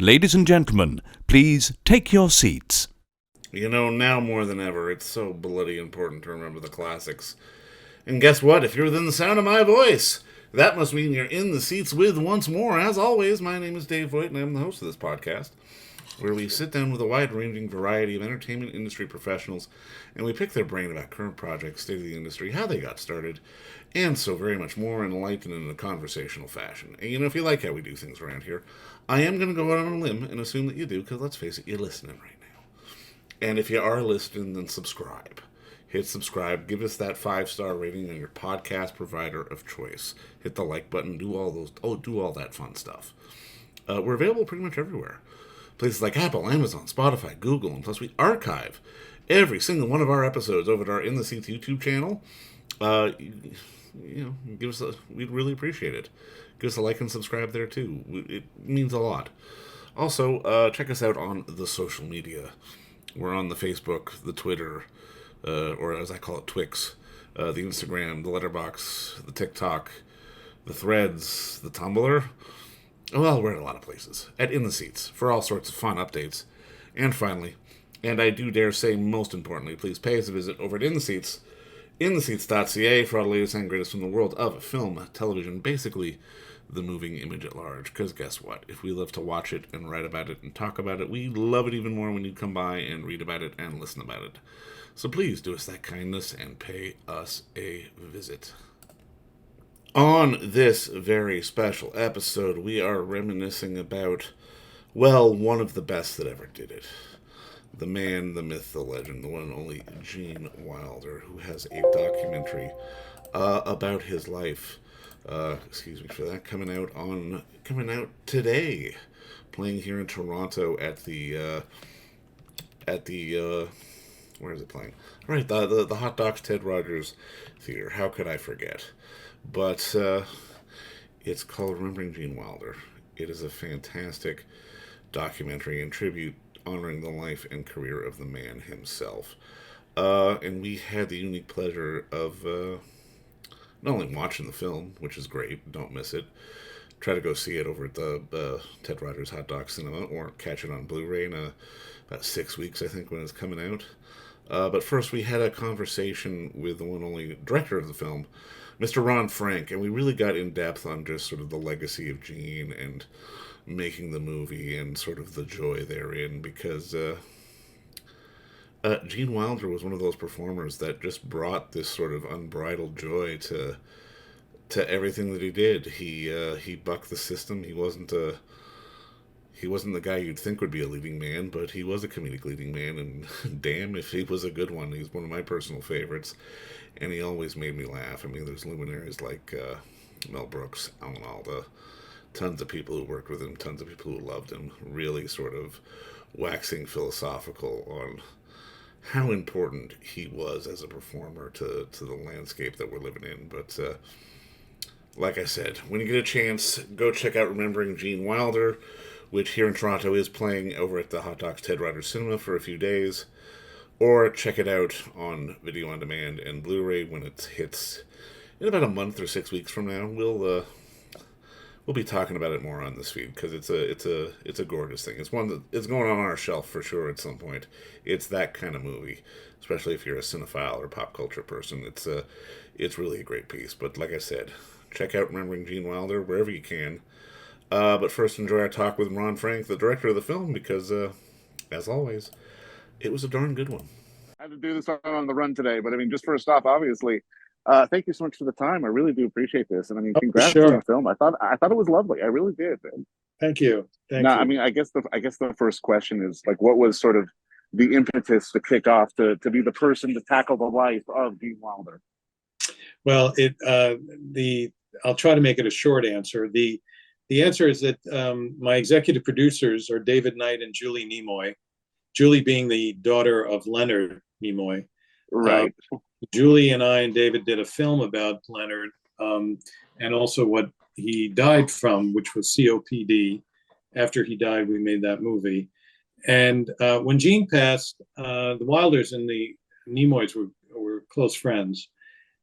Ladies and gentlemen, please take your seats. You know, now more than ever, it's so bloody important to remember the classics. And guess what? If you're within the sound of my voice, that must mean you're in the seats with once more. As always, my name is Dave Voigt, and I'm the host of this podcast, where we sit down with a wide-ranging variety of entertainment industry professionals, and we pick their brain about current projects, state of the industry, how they got started, and so very much more in light and in a conversational fashion. And you know, if you like how we do things around here, I am going to go out on a limb and assume that you do, because let's face it, you're listening right now. And if you are listening, then subscribe. Hit subscribe, give us that 5-star rating on your podcast provider of choice. Hit the like button, do all that fun stuff. We're available pretty much everywhere. Places like Apple, Amazon, Spotify, Google, and plus we archive every single one of our episodes over at our In the Seats YouTube channel. We'd really appreciate it. Give us a like and subscribe there too. It means a lot. Also, check us out on the social media. We're on the Facebook, the Twitter, or as I call it, Twix, the Instagram, the Letterbox, the TikTok, the Threads, the Tumblr. Well, we're at a lot of places. At In the Seats, for all sorts of fun updates. And finally, and I do dare say most importantly, please pay us a visit over at In the Seats, intheseats.ca for all the latest and greatest from the world of film, television, basically the moving image at large. Because guess what? If we love to watch it and write about it and talk about it, we love it even more when you come by and read about it and listen about it. So please do us that kindness and pay us a visit. On this very special episode, we are reminiscing about, well, one of the best that ever did it. The man, the myth, the legend, the one and only Gene Wilder, who has a documentary about his life. Excuse me for that, coming out today, playing here in Toronto at the where is it playing? Right, the Hot Docs Ted Rogers Theater. How could I forget? But it's called Remembering Gene Wilder. It is a fantastic documentary and tribute honoring the life and career of the man himself. And we had the unique pleasure of not only watching the film, which is great, don't miss it. Try to go see it over at the Ted Rogers Hot Dog Cinema, or catch it on Blu-ray in about 6 weeks, I think, when it's coming out. But first, we had a conversation with the one and only director of the film, Mr. Ron Frank, and we really got in depth on just sort of the legacy of Gene and making the movie and sort of the joy therein, because Gene Wilder was one of those performers that just brought this sort of unbridled joy to everything that he did. He bucked the system. He wasn't the guy you'd think would be a leading man, but he was a comedic leading man, and damn if he was a good one. He's one of my personal favorites, and he always made me laugh. I mean, there's luminaries like Mel Brooks, Alda, tons of people who worked with him, tons of people who loved him, really sort of waxing philosophical on how important he was as a performer to the landscape that we're living in. But like I said, when you get a chance, go check out Remembering Gene Wilder, which here in Toronto is playing over at the Hot Docs Ted Rogers Cinema for a few days, or check it out on video on demand and Blu-ray when it hits in about a month or 6 weeks from now. We'll be talking about it more on this feed, because it's a gorgeous thing. It's one that it's going on our shelf for sure at some point. It's that kind of movie, especially if you're a cinephile or pop culture person. It's really a great piece. But like I said, check out Remembering Gene Wilder wherever you can. But first, enjoy our talk with Ron Frank, the director of the film, because as always, it was a darn good one. I had to do this on the run today, but I mean, just first off, obviously, thank you so much for the time. I really do appreciate this, and I mean, congrats on the film. I thought it was lovely. I really did. Thank you. Thank you. I mean, I guess the first question is like, what was sort of the impetus to kick off to be the person to tackle the life of Gene Wilder? Well, I'll try to make it a short answer. The answer is that my executive producers are David Knight and Julie Nimoy. Julie being the daughter of Leonard Nimoy. Right. Julie and I and David did a film about Leonard, and also what he died from, which was COPD. After he died, we made that movie. And when Gene passed, the Wilders and the Nimoys were close friends.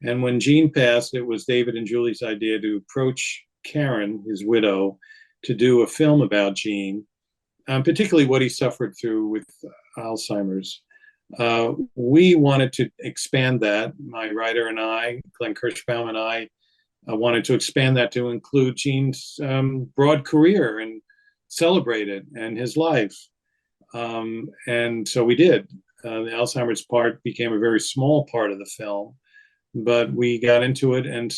And when Gene passed, it was David and Julie's idea to approach Karen, his widow, to do a film about Gene. particularly what he suffered through with Alzheimer's. We wanted to expand that. My writer and I, Glenn Kirschbaum and I, wanted to expand that to include Gene's broad career and celebrate it and his life. And so we did. The Alzheimer's part became a very small part of the film, but we got into it and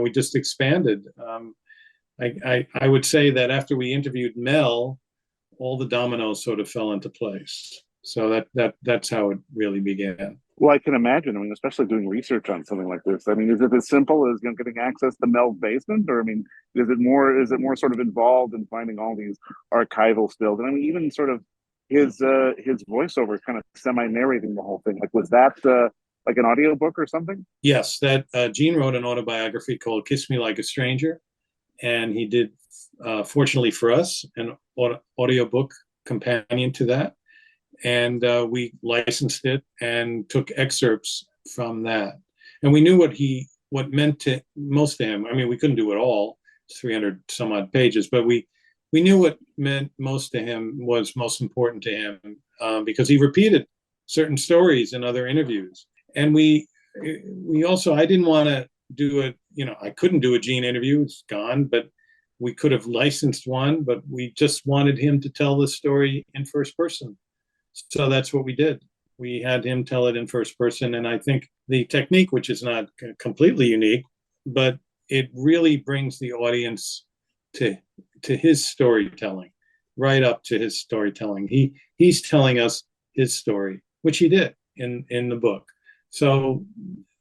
we just expanded. I would say that after we interviewed Mel, all the dominoes sort of fell into place. So that's how it really began. Well, I can imagine. I mean, especially doing research on something like this. I mean, is it as simple as getting access to Mel's basement, or I mean, is it more sort of involved in finding all these archival stills? And I mean, even sort of his voiceover, kind of semi-narrating the whole thing. Like, was that like an audiobook or something? Yes, that Gene wrote an autobiography called "Kiss Me Like a Stranger," and he did, fortunately for us, an audiobook companion to that. And we licensed it and took excerpts from that. And we knew what meant most to him. I mean, we couldn't do it all, 300 some odd pages, but we knew what meant most to him, was most important to him, because he repeated certain stories in other interviews. And we also, I didn't want to do it, I couldn't do a Gene interview, it's gone, but we could have licensed one, but we just wanted him to tell the story in first person. So that's what we did. We had him tell it in first person. And I think the technique, which is not completely unique, but it really brings the audience to his storytelling, right up to his storytelling. He's telling us his story, which he did in the book. So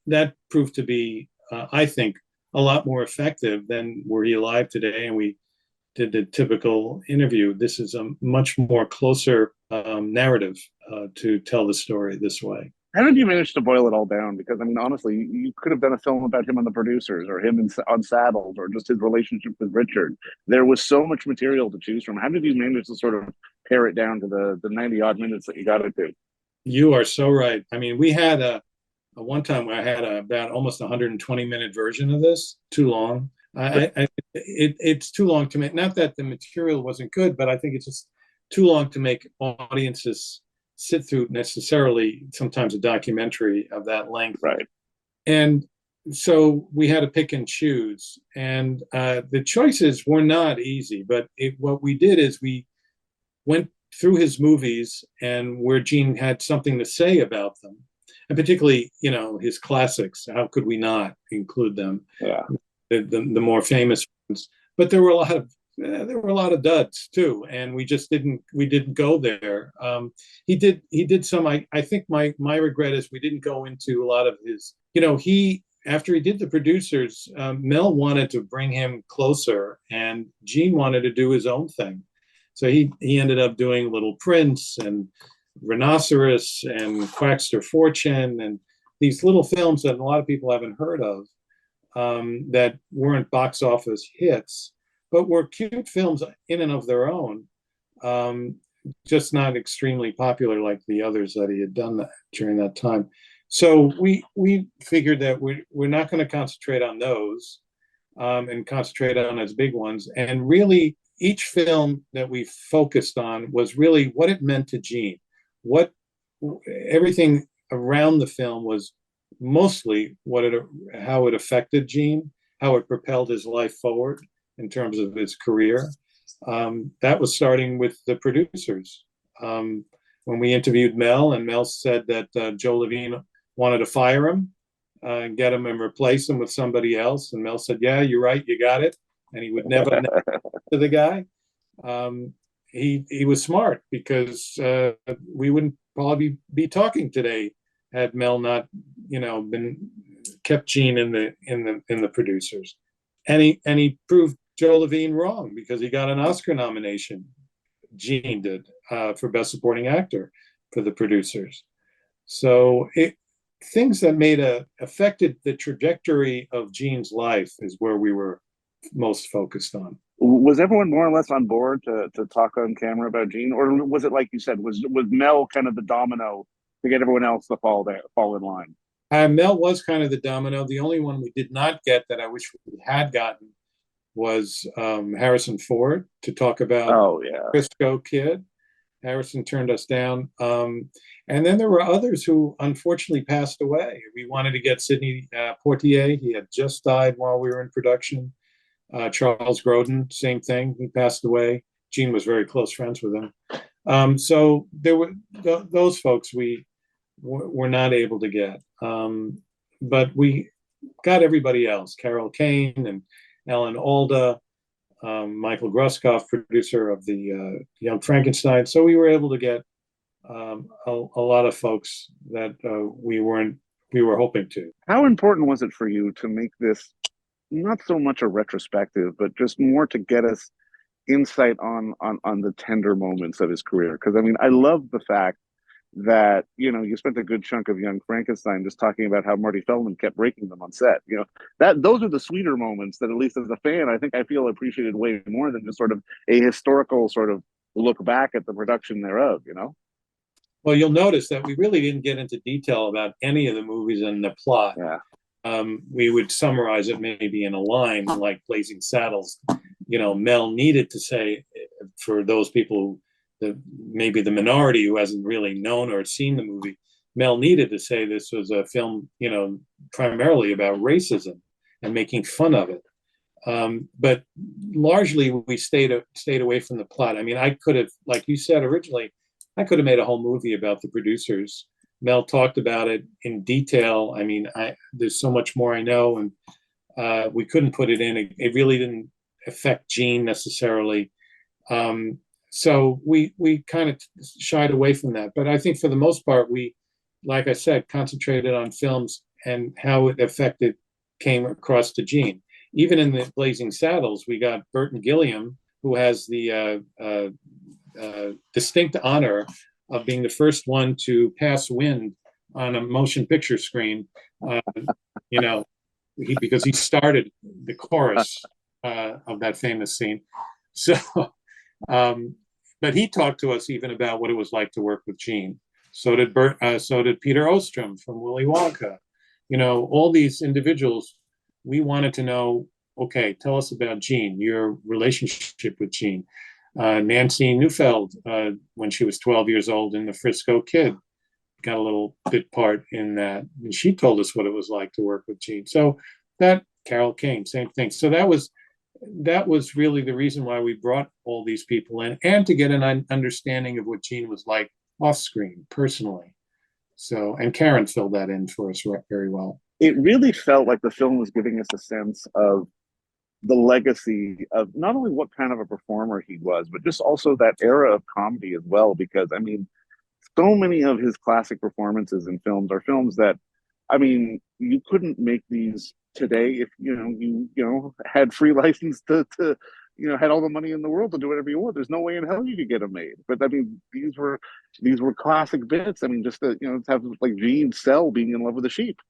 that proved to be, I think, a lot more effective than were he alive today and we did the typical interview. This is a much more closer narrative to tell the story this way. How did you manage to boil it all down? Because I mean, honestly, you could have done a film about him on The Producers, or him on Saddles, or just his relationship with Richard. There was so much material to choose from. How did you manage to sort of pare it down to the 90 odd minutes that you got it to? You are so right. I mean, we had one time I had about almost 120-minute version of this. Too long. It's too long to make. Not that the material wasn't good, but I think it's just too long to make audiences sit through necessarily. Sometimes a documentary of that length, right? And so we had to pick and choose, and the choices were not easy. But what we did is we went through his movies and where Gene had something to say about them, and particularly, his classics. How could we not include them? Yeah. The more famous ones, but there were a lot of duds too, and we didn't go there. He did some. I think my regret is we didn't go into a lot of his. After he did The Producers, Mel wanted to bring him closer, and Gene wanted to do his own thing. So he ended up doing Little Prince and Rhinoceros and Quackster Fortune and these little films that a lot of people haven't heard of. That weren't box office hits, but were cute films in and of their own, just not extremely popular like the others that he had done during that time. So we figured that we're not going to concentrate on those and concentrate on his big ones. And really, each film that we focused on was really what it meant to Gene. Everything around the film was mostly how it affected Gene, how it propelled his life forward in terms of his career. That was starting with The Producers. When we interviewed Mel, and Mel said that Joe Levine wanted to fire him and get him and replace him with somebody else. And Mel said, "Yeah, you're right, you got it." And he would never to the guy. He was smart, because we wouldn't probably be talking today had Mel not, been kept Gene in the Producers, and he proved Joe Levine wrong, because he got an Oscar nomination. Gene did for Best Supporting Actor for The Producers. So things that affected the trajectory of Gene's life is where we were most focused on. Was everyone more or less on board to talk on camera about Gene, or was it like you said, was Mel kind of the domino to get everyone else to fall in line? Mel was kind of the domino. The only one we did not get that I wish we had gotten was Harrison Ford to talk about Oh yeah. Frisco Kid. Harrison turned us down. And then there were others who unfortunately passed away. We wanted to get Sidney Poitier. He had just died while we were in production. Charles Grodin, same thing. He passed away. Gene was very close friends with him. So there were those folks we were not able to get. But we got everybody else, Carol Kane and Ellen Alda, Michael Gruskoff, producer of the Young Frankenstein. So we were able to get a lot of folks that we were hoping to. How important was it for you to make this not so much a retrospective, but just more to get us insight on the tender moments of his career? Because I mean, I love the fact that, you know, you spent a good chunk of Young Frankenstein just talking about how Marty Feldman kept breaking them on set. You know, that those are the sweeter moments that, at least as a fan, I think I feel appreciated way more than just sort of a historical sort of look back at the production thereof, you know? Well, you'll notice that we really didn't get into detail about any of the movies and the plot. Yeah. We would summarize it maybe in a line like Blazing Saddles. You know, Mel needed to say, for those people, maybe the minority who hasn't really known or seen the movie, Mel needed to say this was a film, you know, primarily about racism and making fun of it. But largely we stayed away from the plot. I mean, I could have, like you said originally, I could have made a whole movie about the producers. Mel talked about it in detail. I mean, there's so much more I know, and we couldn't put it in. It really didn't affect Gene necessarily. So we kind of shied away from that. But I think for the most part, we, like I said, concentrated on films and how it came across to Gene. Even in the Blazing Saddles, we got Burton Gilliam, who has the distinct honor of being the first one to pass wind on a motion picture screen, you know, because he started the chorus of that famous scene. So, but he talked to us even about what it was like to work with Gene. So did Peter Ostrom from Willy Wonka. You know, all these individuals, we wanted to know, okay, tell us about Gene, your relationship with Gene. Nancy Neufeld, when she was 12 years old in The Frisco Kid, got a little bit part in that. And she told us what it was like to work with Gene. So that, Carol Kane, same thing. So that was really the reason why we brought all these people in, and to get an understanding of what Gene was like off screen, personally. So, and Karen filled that in for us very well. It really felt like the film was giving us a sense of the legacy of not only what kind of a performer he was, but just also that era of comedy as well. Because I mean, so many of his classic performances in films are films that, I mean, you couldn't make these today if you had free license to had all the money in the world to do whatever you want. There's no way in hell you could get them made. But I mean, these were classic bits. I mean, just to to have like Gene Sell being in love with a sheep,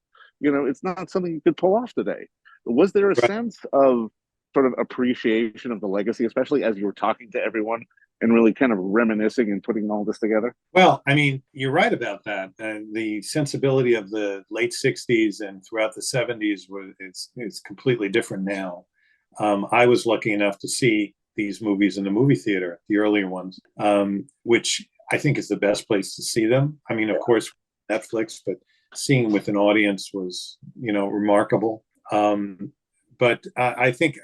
it's not something you could pull off today. Was there a sense of sort of appreciation of the legacy, especially as you were talking to everyone and really kind of reminiscing and putting all this together? Well, I mean, you're right about that. The sensibility of the late 60s and throughout the 70s it's completely different now. I was lucky enough to see these movies in the movie theater, the earlier ones, which I think is the best place to see them. I mean, of course, Netflix, but seeing with an audience was, remarkable. But I think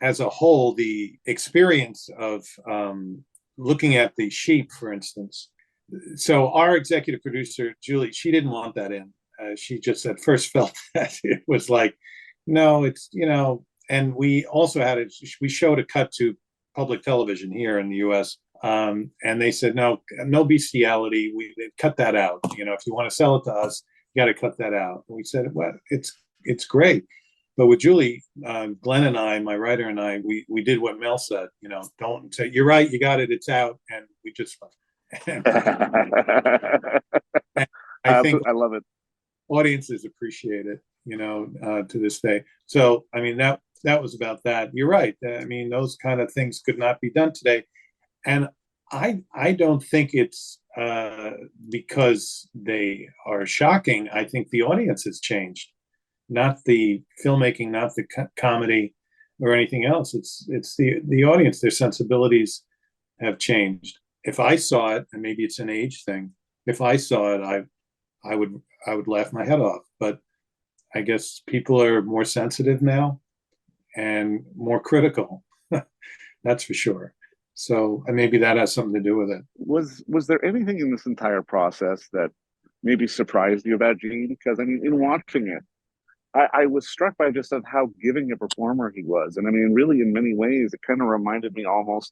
as a whole, the experience of looking at the sheep, for instance. So our executive producer, Julie, she didn't want that in. She just at first felt that it was like, no, it's, and we also we showed a cut to public television here in the US. And they said, no bestiality. We cut that out. If you want to sell it to us, you got to cut that out. And we said, well, it's great. But with Julie, Glenn and I, my writer and I, we did what Mel said, don't say, you're right, you got it, it's out. And we just, and I think I love it. Audiences appreciate it, to this day. So, I mean, that was about that. You're right. I mean, those kind of things could not be done today. And I don't think it's because they are shocking. I think the audience has changed. Not the filmmaking, not the comedy. or anything else. It's the audience. Their sensibilities have changed. If I saw it, and maybe it's an age thing, if I saw it, I would laugh my head off. But I guess people are more sensitive now and more critical. That's for sure. So maybe that has something to do with it. Was there anything in this entire process that maybe surprised you about Gene? Because I mean, in watching it, I was struck by just of how giving a performer he was, and I mean, really, in many ways, it kind of reminded me almost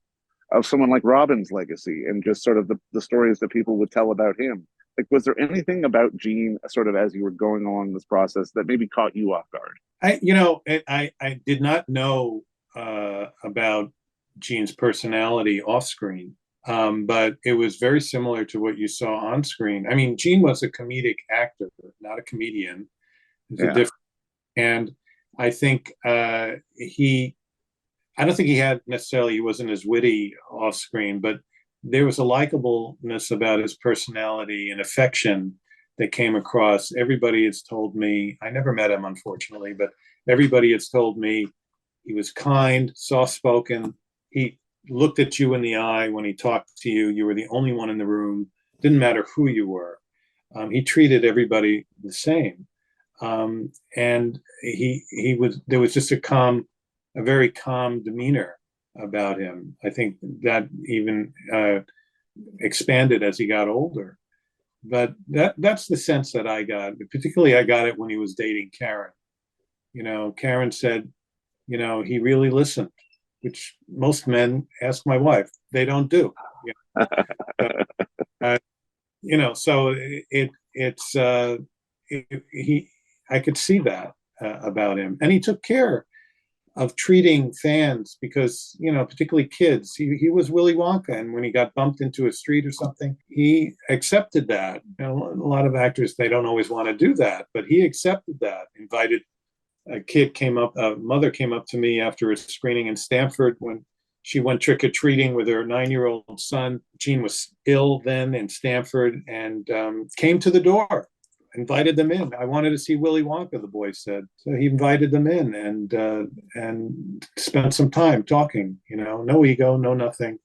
of someone like Robin's legacy, and just sort of the stories that people would tell about him. Like, was there anything about Gene, sort of as you were going along this process, that maybe caught you off guard? I did not know about Gene's personality off screen, but it was very similar to what you saw on screen. I mean, Gene was a comedic actor, not a comedian. It's a different, and I think I don't think he wasn't as witty off screen, but there was a likableness about his personality and affection that came across. Everybody has told me, I never met him, unfortunately, but everybody has told me he was kind, soft-spoken. He looked at you in the eye when he talked to you. You were the only one in the room. Didn't matter who you were. He treated everybody the same. And there was just a very calm demeanor about him. I think that even expanded as he got older. But that's the sense that I got. Particularly, I got it when he was dating Karen. Karen said, he really listened, which most men, ask my wife, they don't do. So I could see that about him, and he took care of treating fans because, particularly kids. He was Willy Wonka, and when he got bumped into a street or something, he accepted that. A lot of actors, they don't always want to do that, but he accepted that. Invited a mother came up to me after a screening in Stamford when she went trick-or-treating with her 9-year-old son. Gene was ill then in Stamford, and came to the door, invited them in. I wanted to see Willy Wonka, the boy said. So he invited them in and spent some time talking, no ego, no nothing.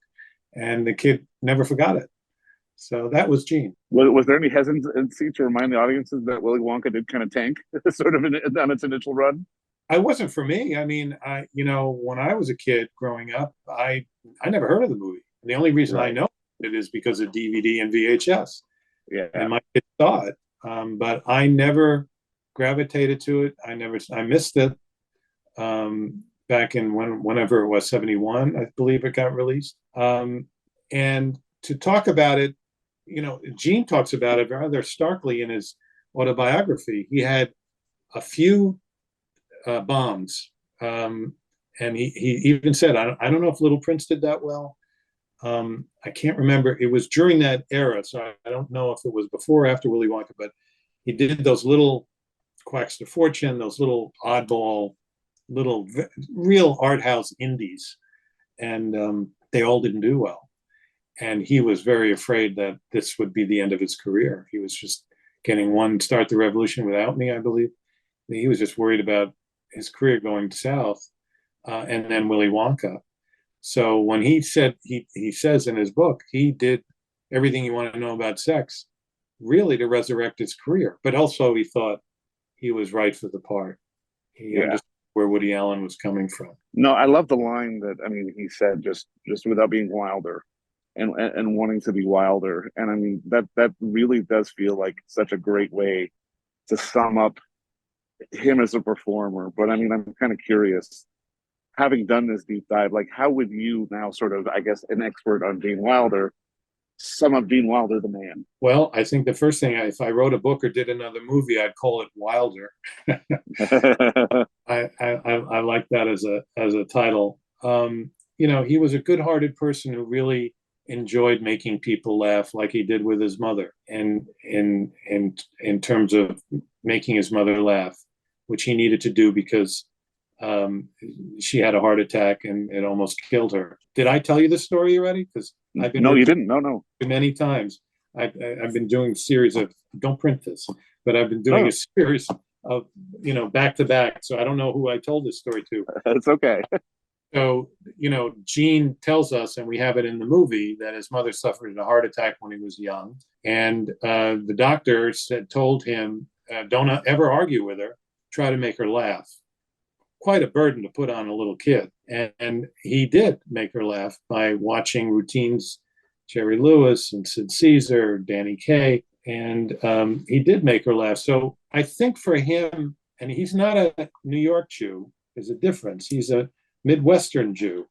And the kid never forgot it. So that was Gene. Was there any hesitancy to remind the audiences that Willy Wonka did kind of tank sort of on its initial run? It wasn't for me. I mean, when I was a kid growing up, I never heard of the movie. The only reason I know it is because of DVD and VHS. Yeah. And my kids saw it. But I never gravitated to it. I missed it back in whenever it was, 71, I believe it got released. And to talk about it, Gene talks about it rather starkly in his autobiography. He had a few bombs, and he even said, I don't know if Little Prince did that well. I can't remember. It was during that era, so I don't know if it was before or after Willy Wonka, but he did those little Quacks to Fortune, those little oddball, little real art house indies, and they all didn't do well. And he was very afraid that this would be the end of his career. He was just getting one Start the Revolution Without Me, I believe. He was just worried about his career going south, and then Willy Wonka. So when he said, he says in his book, he did everything you want to know about sex, really to resurrect his career. But also he thought he was right for the part. He understood where Woody Allen was coming from. No, I love the line that, he said, just without being wilder and wanting to be wilder. And I mean, that really does feel like such a great way to sum up him as a performer. But I mean, I'm kind of curious, having done this deep dive, like, how would you now, sort of, I guess, an expert on Gene Wilder, sum up Gene Wilder, the man? Well, I think the first thing, if I wrote a book or did another movie, I'd call it Wilder. I like that as a title. He was a good-hearted person who really enjoyed making people laugh, like he did with his mother, and in terms of making his mother laugh, which he needed to do because she had a heart attack and it almost killed her. Did I tell you the story already? Because I've been you didn't. No. Many times. I've been doing a series of, don't print this, but I've been doing a series back to back. So I don't know who I told this story to. It's okay. So, Gene tells us, and we have it in the movie, that his mother suffered a heart attack when he was young. And the doctor told him, don't ever argue with her, try to make her laugh. Quite a burden to put on a little kid. And he did make her laugh by watching routines, Jerry Lewis and Sid Caesar, Danny Kaye, and he did make her laugh. So I think for him, and he's not a New York Jew, there's a difference. He's a Midwestern Jew.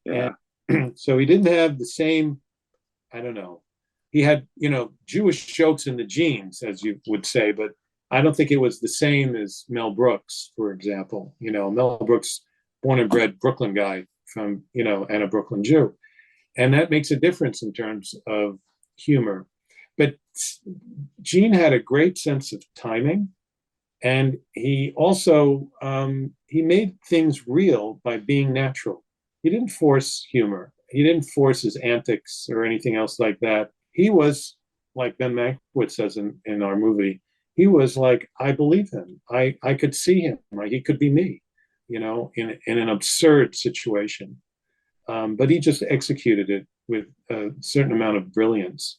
Yeah. And so he didn't have the same, I don't know. He had, Jewish jokes in the genes, as you would say, but I don't think it was the same as Mel Brooks, for example. Mel Brooks, born and bred Brooklyn guy from, and a Brooklyn Jew. And that makes a difference in terms of humor. But Gene had a great sense of timing. And he also, he made things real by being natural. He didn't force humor. He didn't force his antics or anything else like that. He was, like Ben Mankiewicz says in our movie, he was like, I believe him. I could see him. Like, he could be me, in an absurd situation. But he just executed it with a certain amount of brilliance.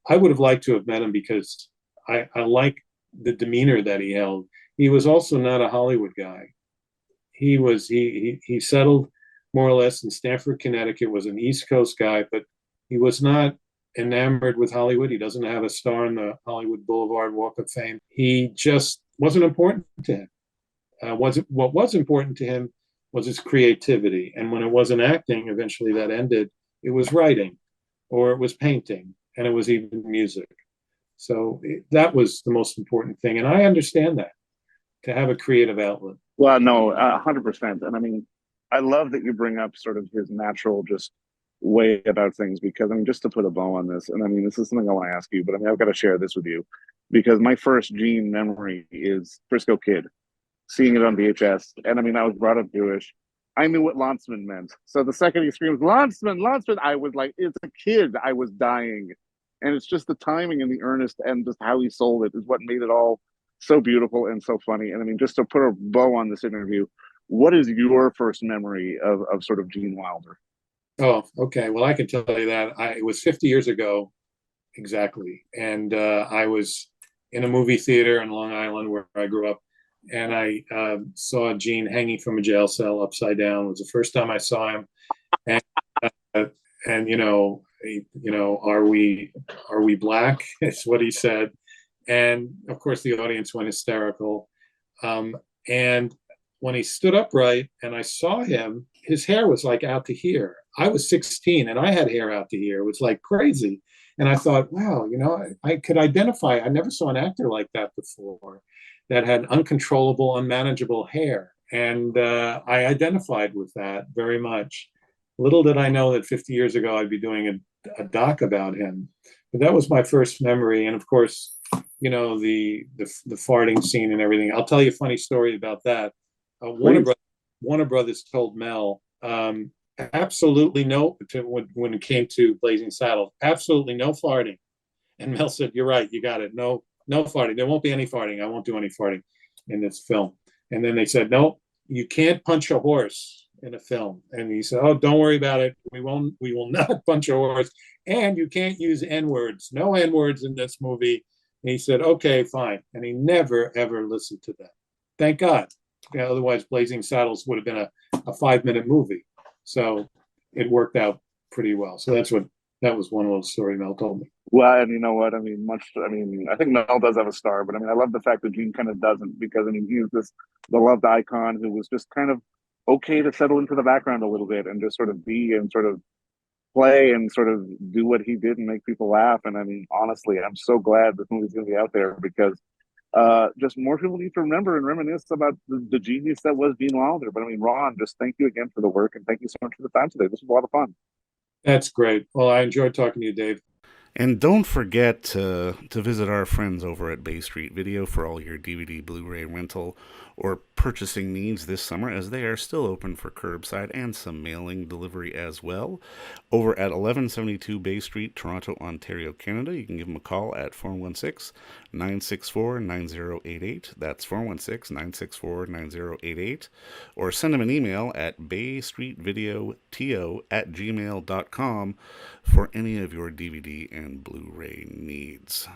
I would have liked to have met him because I like the demeanor that he held. He was also not a Hollywood guy. He settled more or less in Stamford, Connecticut, was an East Coast guy, but he was not enamored with Hollywood. He doesn't have a star in the Hollywood Boulevard Walk of Fame. He just wasn't important to him. What was important to him was his creativity. And when it wasn't acting, eventually that ended, it was writing, or it was painting, and it was even music. So that was the most important thing. And I understand that, to have a creative outlet. Well, no, 100%. And I mean, I love that you bring up sort of his natural just way about things, because I mean, just to put a bow on this, and I mean, this is something I want to ask you, but I mean, I've got to share this with you, because my first Gene memory is Frisco Kid, seeing it on VHS. And I mean, I was brought up Jewish. I knew what Lantzman meant. So the second he screams, Lantzman, Lantzman, I was like, it's a kid. I was dying. And it's just the timing and the earnest and just how he sold it is what made it all so beautiful and so funny. And I mean, just to put a bow on this interview, what is your first memory of sort of Gene Wilder? Oh, okay. Well, I can tell you that it was 50 years ago, exactly. And I was in a movie theater in Long Island where I grew up, and I saw Gene hanging from a jail cell upside down. It was the first time I saw him. And are we black? It's what he said. And of course, the audience went hysterical. And when he stood upright and I saw him, his hair was like out to here. I was 16 and I had hair out to here. It was like crazy. And I thought, wow, I could identify. I never saw an actor like that before, that had uncontrollable, unmanageable hair. And I identified with that very much. Little did I know that 50 years ago I'd be doing a doc about him. But that was my first memory. And of course, the farting scene and everything. I'll tell you a funny story about that. Warner Brothers told Mel, absolutely no, when it came to Blazing Saddles, absolutely no farting. And Mel said, you're right, you got it. No farting. There won't be any farting. I won't do any farting in this film. And then they said, no, you can't punch a horse in a film. And he said, oh, don't worry about it. We will not punch a horse. And you can't use N-words. No N-words in this movie. And he said, okay, fine. And he never, ever listened to that. Thank God. Otherwise, Blazing Saddles would have been a 5-minute movie. So it worked out pretty well. So that was one little story Mel told me. Well, and you know what? I mean, I think Mel does have a star, but I mean, I love the fact that Gene kind of doesn't, because I mean, he's this beloved icon who was just kind of okay to settle into the background a little bit and just sort of be and sort of play and sort of do what he did and make people laugh. And I mean, honestly, I'm so glad this movie's going to be out there, because just more people need to remember and reminisce about the genius that was Gene Wilder. But I mean, Ron, just thank you again for the work, and thank you so much for the time today. This was a lot of fun. That's great. Well, I enjoyed talking to you, Dave. And don't forget to visit our friends over at Bay Street Video for all your DVD, Blu-ray rental, or purchasing needs this summer, as they are still open for curbside and some mailing delivery as well. Over at 1172 Bay Street, Toronto, Ontario, Canada, you can give them a call at 416-964-9088. That's 416-964-9088. Or send them an email at baystreetvideoto@gmail.com for any of your DVD and Blu-ray needs.